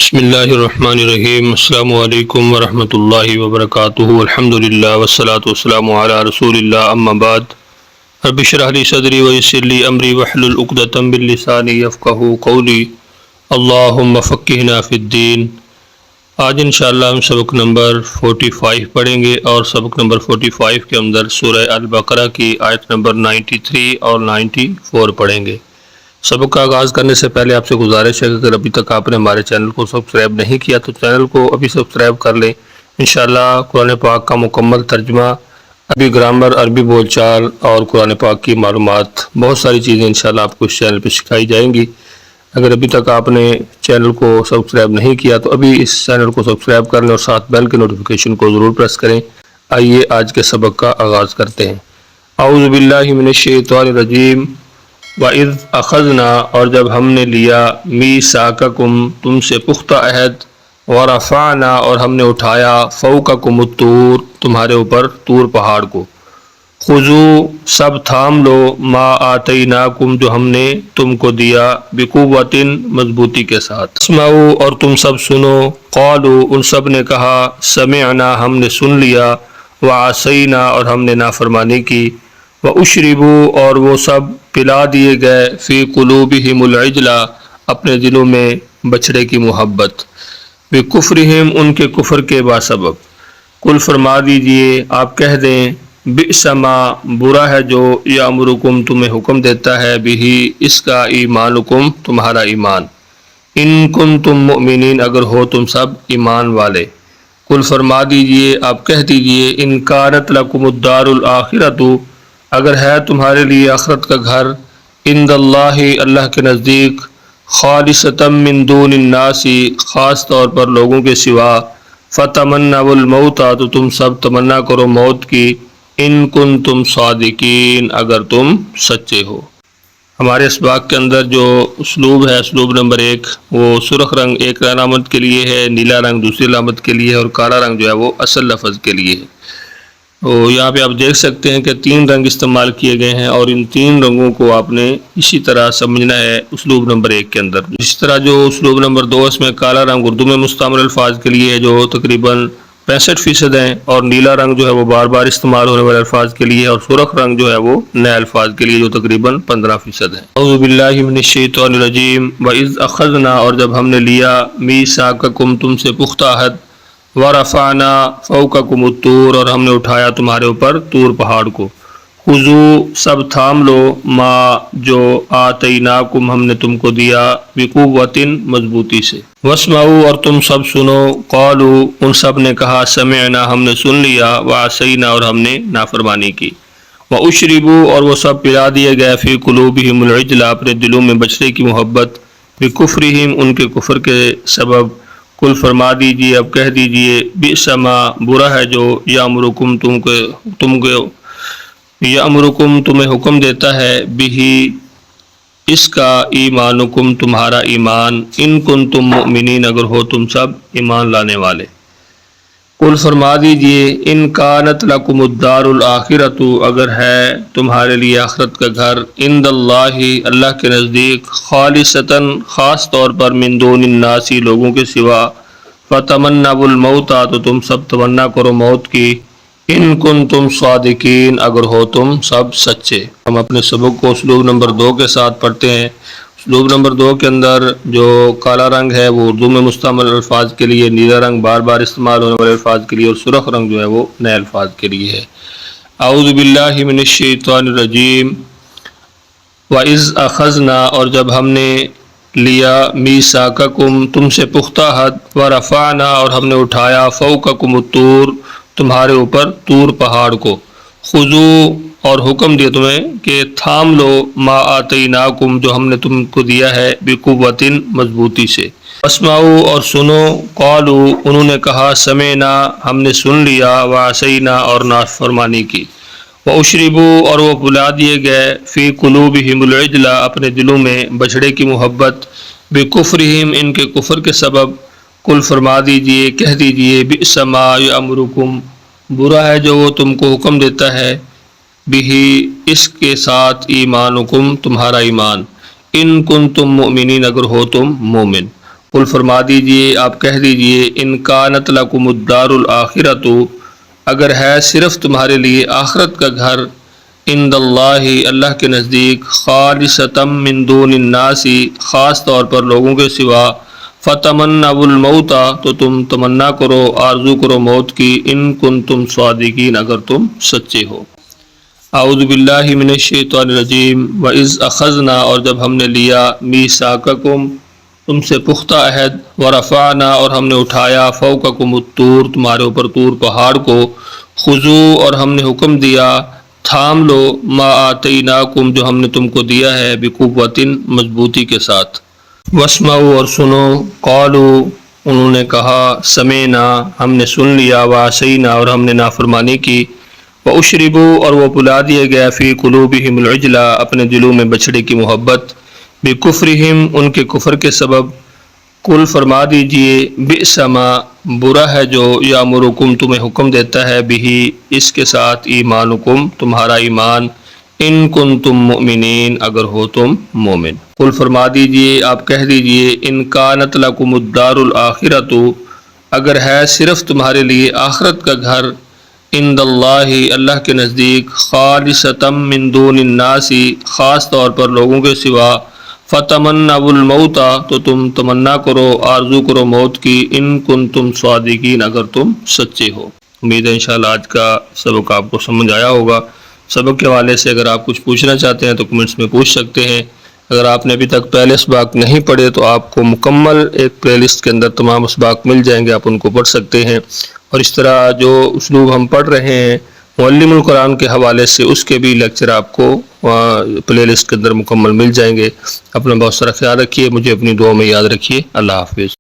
بسم اللہ الرحمن الرحیم۔ السلام علیکم ورحمۃ اللہ وبرکاتہ۔ الحمدللہ والصلاة والسلام علی رسول اللہ، اما بعد۔ رب اشرح لی صدری ویسر لی امری واحلل عقدۃ من لسانی یفقہوا قولی۔ اللہم فقہنا فی الدین۔ آج انشاءاللہ ہم سبق نمبر 45 پڑھیں گے، اور سبق نمبر 45 کے اندر سورہ البقرہ کی آیت نمبر 93 اور 94 پڑھیں گے۔ سبق کا آغاز کرنے سے پہلے آپ سے گزارش ہے کہ اگر ابھی تک آپ نے ہمارے چینل کو سبسکرائب نہیں کیا تو چینل کو ابھی سبسکرائب کر لیں۔ انشاءاللہ قرآن پاک کا مکمل ترجمہ، عربی گرامر، عربی بول چال اور قرآن پاک کی معلومات، بہت ساری چیزیں انشاءاللہ آپ کو اس چینل پہ سکھائی جائیں گی۔ اگر ابھی تک آپ نے چینل کو سبسکرائب نہیں کیا تو ابھی اس چینل کو سبسکرائب کر لیں اور ساتھ بیل کے نوٹیفیکیشن کو ضرور پریس کریں۔ آئیے آج کے سبق کا آغاز کرتے ہیں۔ اعوذ باللہ من الشیطان الرجیم۔ وَإِذْ أَخَذْنَا، اور جب ہم نے لیا، مِيثَاقَكُمْ، تم سے پختہ عہد، وَرَفَعْنَا، اور ہم نے اٹھایا، فَوْقَكُمُ الطُّورَ، تمہارے اوپر طور پہاڑ کو، خُذُوا، سب تھام لو، مَا آتَيْنَاكُمْ، جو ہم نے تم کو دیا، بِقُوَّةٍ، مضبوطی کے ساتھ، اسمعوا، اور تم سب سنو، قالوا، ان سب نے کہا، سمعنا، ہم نے سن لیا، وَعَصَيْنَا، اور ہم نے نافرمانی کی، وَأُشْرِبُوا، اور وہ سب پلا دیے گئے، فی قلوبہم العجل، اپنے دلوں میں بچڑے کی محبت، بکفرہم، ان کے کفر کے باسبب، قل، فرما دیجئے، آپ کہہ دیں، بئس ما، برا ہے جو، یامرکم، تمہیں حکم دیتا ہے، بہی، اس کا، ایمانکم، تمہارا ایمان، ان کنتم مؤمنین، اگر ہو تم سب ایمان والے، قل، فرما دیجئے، آپ کہہ دیجئے، ان کانت لکم الدار الآخرۃ، اگر ہے تمہارے لیے آخرت کا گھر، عند اللہ، اللہ کے نزدیک، خالصۃ من دون الناس، خاص طور پر لوگوں کے سوا، فتمنوا الموت، تو تم سب تمنا کرو موت کی، ان کنتم صادقین، اگر تم سچے ہو۔ ہمارے اس باغ کے اندر جو اسلوب ہے، اسلوب نمبر 1، وہ سرخ رنگ ایک علامت کے لیے ہے، نیلا رنگ دوسری علامت کے لیے ہے، اور کالا رنگ جو ہے وہ اصل لفظ کے لیے ہے۔ تو یہاں پہ آپ دیکھ سکتے ہیں کہ 3 رنگ استعمال کیے گئے ہیں، اور ان 3 رنگوں کو آپ نے اسی طرح سمجھنا ہے اسلوب نمبر 1 کے اندر۔ اس طرح جو اسلوب نمبر 2، اس میں کالا رنگ اردو میں مستعمل الفاظ کے لیے ہے، جو تقریباً 65% ہیں، اور نیلا رنگ جو ہے وہ بار بار استعمال ہونے والے الفاظ کے لیے، اور سرخ رنگ جو ہے وہ نئے الفاظ کے لیے، جو تقریباً 15% ہیں۔ اعوذ باللہ من الشیطان الرجیم۔ وَإِذْ أَخَذْنَا، اور جب ہم نے لیا، مِيثَاقَكُمْ، تم سے پختہ عہد، وَرَفَعْنَا فَوْقَكُمُ الطُّورَ، اور ہم نے اٹھایا تمہارے اوپر طور پہاڑ کو، خُذُوا، سب تھام لو، ما، جو، آتَيْنَاكُمْ، ہم نے تم کو دیا، بِقُوَّةٍ، مضبوطی سے، وَاسْمَعُوا، اور تم سب سنو، قالوا، ان سب نے کہا، سمعنا، ہم نے سن لیا، وَعَصَيْنَا، اور ہم نے نافرمانی کی، وَأُشْرِبُوا، اور وہ سب پلا دیے گئے، فی قلوبہم العجل، اپنے دلوں میں بچڑے کی محبت، بکفرہم، ان کے کفر کے سبب، قل، فرما دیجئے، اب کہہ دیجئے، بئس ما، برا ہے جو، یامرکم، یامرکم، تمہیں حکم دیتا ہے، بہی، اس کا، ایمانکم، تمہارا ایمان، ان کنتم مؤمنین، اگر ہو تم سب ایمان لانے والے، قل، فرما دیجئے، ان کانت لکم الدار الآخرۃ، اگر ہے تمہارے لیے آخرت کا گھر، عند اللہ، اللہ کے نزدیک، خالصۃ، خاص طور پر، من دون الناس، لوگوں کے سوا، فتمنوا الموت، تو تم سب تمنا کرو موت کی، ان کنتم صادقین، اگر ہو تم سب سچے۔ ہم اپنے سبق کو اسلوب نمبر 2 کے ساتھ پڑھتے ہیں۔ اسلوب نمبر 2 کے اندر جو کالا رنگ ہے وہ اردو میں مستعمل الفاظ کے لیے، نیلا رنگ بار بار استعمال ہونے والے الفاظ کے لیے، اور سرخ رنگ جو ہے وہ نئے الفاظ کے لیے ہے۔ اعوذ باللہ من الشیطان الرجیم۔ وَإِذْ أَخَذْنَا، اور جب ہم نے لیا، مِيثَاقَكُمْ، تم سے پختہ عہد، وَرَفَعْنَا، اور ہم نے اٹھایا، فَوْقَكُمُ الطُّورَ، تمہارے اوپر طور پہاڑ کو، خُذُوا، اور حکم دیا تمہیں کہ تھام لو، ما آتَيْنَاكُمْ، جو ہم نے تم کو دیا ہے، بِقُوَّةٍ، مضبوطی سے، وَاسْمَعُوا، اور سنو، قالوا، انہوں نے کہا، سمعنا، ہم نے سن لیا، وَعَصَيْنَا، اور نافرمانی کی، وَأُشْرِبُوا، اور وہ پلا دیے گئے، فی قلوبہم العجل، اپنے دلوں میں بچڑے کی محبت، بکفرہم، ان کے کفر کے سبب، قل، فرما دیجئے، کہہ دیجئے، بئس ما یامرکم، برا ہے جو وہ تم کو حکم دیتا ہے، بہی، اس کے ساتھ، ایمانکم، تمہارا ایمان، ان کنتم مؤمنین، اگر ہو تم مومن، قل فرما دیجئے، آپ کہہ دیجئے، ان کانت لکم الدار الآخرۃ، اگر ہے صرف تمہارے لیے آخرت کا گھر، عند اللہ اللہ کے نزدیک، خالصۃ من دون الناس خاص طور پر لوگوں کے سوا، فتمنوا الموت تو تم تمنا کرو، آرزو کرو موت کی، ان کنتم صادقین اگر تم سچے ہو۔ اعوذ باللہ من الشیطان الرجیم، وَإِذْ أَخَذْنَا اور جب ہم نے لیا، میثاقکم تم سے پختہ عہد، ورفعنا اور ہم نے اٹھایا، فوقکم الطور تمہارے اوپر طور پہاڑ کو، خذوا اور ہم نے حکم دیا، تھام لو، ما آتیناکم جو ہم نے تم کو دیا ہے، بقوۃ مضبوطی کے ساتھ، واسمعوا اور سنو، قالوا انہوں نے کہا، سمعنا ہم نے سن لیا، وعصینا اور ہم نے نافرمانی کی، واشربوا اور وہ پلا دیا گیا، فی قلوبہم العجل اپنے دلوں میں بچھڑے کی محبت، بکفرہم ان کے کفر کے سبب، قل فرما دیجئے، بئس ما برا ہے جو، یامرکم تمہیں حکم دیتا ہے، بہ اس کے ساتھ، ایمانکم تمہارا ایمان، ان کنتم مؤمنین اگر ہو تم مومن۔ قل فرما دیجئے، آپ کہہ دیجئے، ان کانت لکم الدار الآخرۃ اگر ہے صرف تمہارے لیے آخرت کا گھر، عند اللہ اللہ کے نزدیک، خالصۃ من دون الناس خاص طور پر لوگوں کے سوا، فتمنوا الموت تو تم تمنا کرو، آرزو کرو موت کی، ان کنتم صادقین اگر تم سچے ہو۔ امید ہے انشاءاللہ آج کا سبق آپ کو سمجھ آیا ہوگا۔ سبق کے حوالے سے اگر آپ کچھ پوچھنا چاہتے ہیں تو کمنٹس میں پوچھ سکتے ہیں۔ اگر آپ نے ابھی تک پہلے اسباق نہیں پڑھے تو آپ کو مکمل ایک پلے لسٹ کے اندر تمام اسباق مل جائیں گے، آپ ان کو پڑھ سکتے ہیں۔ اور اس طرح جو اسلوب ہم پڑھ رہے ہیں معلم القرآن کے حوالے سے، اس کے بھی لیکچر آپ کو پلے لسٹ کے اندر مکمل مل جائیں گے۔ اپنا بہت سارا خیال رکھیے، مجھے اپنی دعا میں یاد رکھیے۔ اللہ حافظ۔